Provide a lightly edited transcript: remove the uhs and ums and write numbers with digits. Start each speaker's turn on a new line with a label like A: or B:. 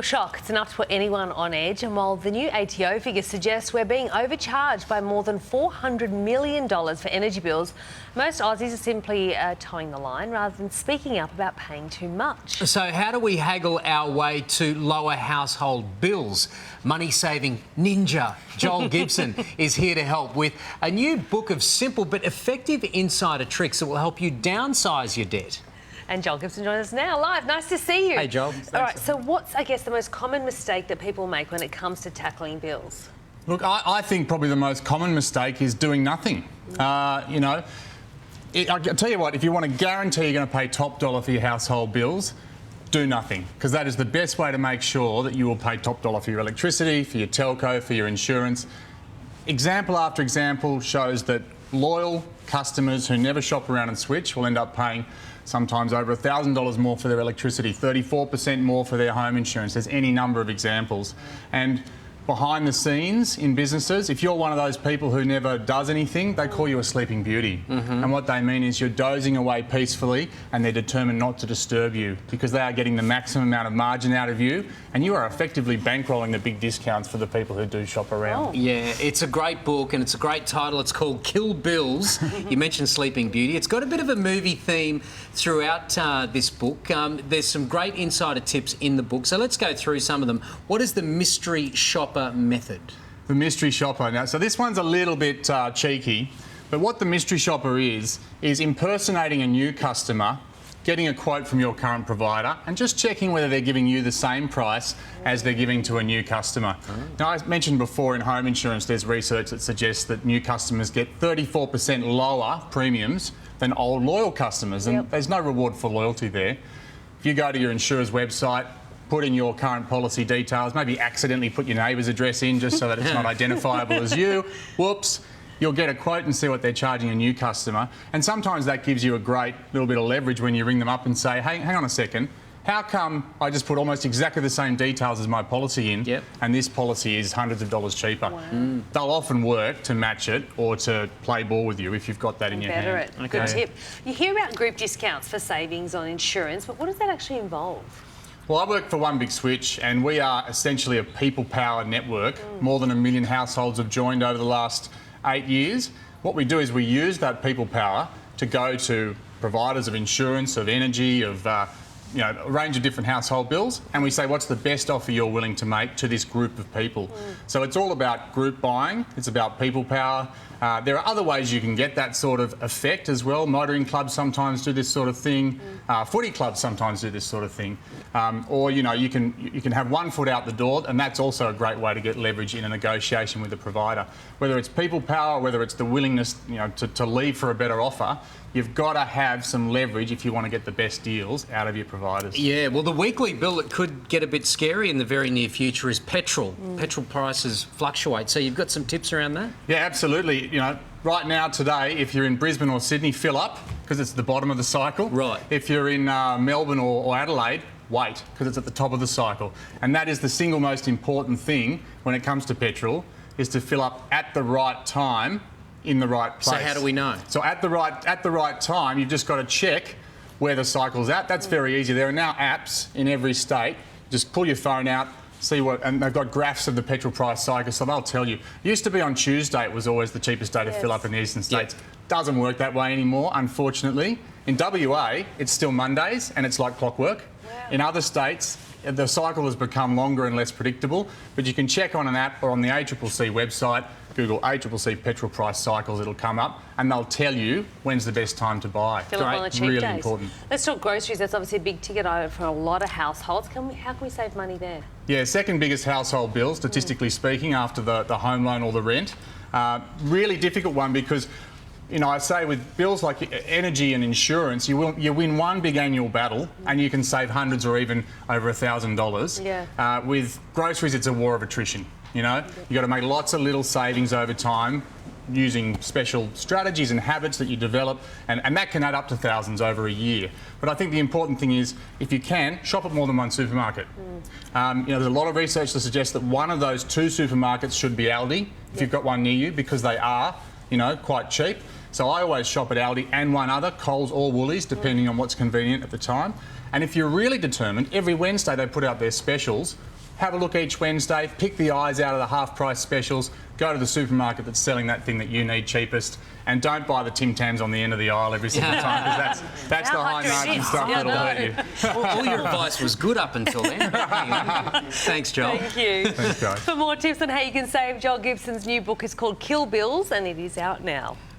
A: shock. It's enough to put anyone on edge. And while the new ATO figures suggest we're being overcharged by more than $400 million for energy bills, most Aussies are simply towing the line rather than speaking up about paying too much.
B: So how do we haggle our way to lower household bills? Money-saving ninja Joel Gibson is here to help with a new book of simple but effective insider tricks that will help you downsize your debt.
A: And Joel Gibson joins us now live. Nice to see you.
B: Hey, Joel.
A: All right, so what's, I guess, the most common mistake that people make when it comes to tackling bills?
C: Look, I think probably the most common mistake is doing nothing. I tell you what, if you want to guarantee you're going to pay top dollar for your household bills, do nothing, because that is the best way to make sure that you will pay top dollar for your electricity, for your telco, for your insurance. Example after example shows that loyal customers who never shop around and switch will end up paying sometimes over $1,000 more for their electricity, 34% more for their home insurance. There's any number of examples. And behind the scenes in businesses, if you're one of those people who never does anything, they call you a sleeping beauty. And what they mean is you're dozing away peacefully and they're determined not to disturb you because they are getting the maximum amount of margin out of you, and you are effectively bankrolling the big discounts for the people who do shop around.
B: Yeah, it's a great book and it's a great title. It's called Kill Bills. You mentioned Sleeping Beauty. It's got a bit of a movie theme throughout this book. There's some great insider tips in the book. So let's go through some of them. What is the mystery shopper method?
C: The mystery shopper. Now, so this one's a little bit cheeky, but what the mystery shopper is impersonating a new customer, getting a quote from your current provider and just checking whether they're giving you the same price as they're giving to a new customer. Now, I mentioned before in home insurance there's research that suggests that new customers get 34% lower premiums than old loyal customers, and there's no reward for loyalty there. If you go to your insurer's website, put in your current policy details, maybe accidentally put your neighbour's address in just so that it's not identifiable as you. Whoops. You'll get a quote and see what they're charging a new customer. And sometimes that gives you a great little bit of leverage when you ring them up and say, hey, hang on a second, how come I just put almost exactly the same details as my policy in and this policy is hundreds of dollars cheaper? Wow. They'll often work to match it or to play ball with you if you've got that in your hand.
A: Okay. Good tip. You hear about group discounts for savings on insurance, but what does that actually involve?
C: Well, I work for One Big Switch and we are essentially a people-powered network. More than 1 million households have joined over the last 8 years. What we do is we use that people power to go to providers of insurance, of energy, of a range of different household bills, and we say, what's the best offer you're willing to make to this group of people? So it's all about group buying, it's about people power. There are other ways you can get that sort of effect as well. Motoring clubs sometimes do this sort of thing. Footy clubs sometimes do this sort of thing. Or you can have one foot out the door, and that's also a great way to get leverage in a negotiation with the provider. Whether it's people power, whether it's the willingness to leave for a better offer, you've got to have some leverage if you want to get the best deals out of your providers. Yeah,
B: well, the weekly bill that could get a bit scary in the very near future is petrol. Petrol prices fluctuate, so you've got some tips around that?
C: Yeah, absolutely. Right now, today, if you're in Brisbane or Sydney, fill up, because it's the bottom of the cycle.
B: Right.
C: If you're in Melbourne or Adelaide, wait, because it's at the top of the cycle. And that is the single most important thing when it comes to petrol, is to fill up at the right time in the right place.
B: So how do we know?
C: So at the right time, you've just got to check where the cycle's at. That's very easy. There are now apps in every state. Just pull your phone out, see what, and they've got graphs of the petrol price cycle, so they'll tell you. It used to be on Tuesday, it was always the cheapest day to fill up in the eastern states. Doesn't work that way anymore, unfortunately. In WA, it's still Mondays, and it's like clockwork. In other states, the cycle has become longer and less predictable, but you can check on an app or on the ACCC website, Google ACCC petrol price cycles, it'll come up, and they'll tell you when's the best time to buy.
A: Fill up on the cheap
C: really
A: days.
C: Important.
A: Let's talk groceries. That's obviously a big ticket item for a lot of households. How can we save money there?
C: Yeah, second biggest household bill, statistically speaking, after the home loan or the rent. Really difficult one because, I say with bills like energy and insurance, you win one big annual battle and you can save hundreds or even over $1,000.
A: Yeah.
C: With groceries, it's a war of attrition. You've got to make lots of little savings over time using special strategies and habits that you develop, and that can add up to thousands over a year. But I think the important thing is, if you can, shop at more than one supermarket. There's a lot of research that suggests that one of those two supermarkets should be Aldi, if you've got one near you, because they are, quite cheap. So I always shop at Aldi and one other, Coles or Woolies, depending on what's convenient at the time. And if you're really determined, every Wednesday they put out their specials have a look each Wednesday, pick the eyes out of the half-price specials, go to the supermarket that's selling that thing that you need cheapest, and don't buy the Tim Tams on the end of the aisle every single time, because that's the high-margin stuff that'll hurt you.
B: All your advice was good up until then. Thanks, Joel.
A: Thank you.
C: Thanks, guys.
A: For more tips on how you can save, Joel Gibson's new book is called Kill Bills, and it is out now.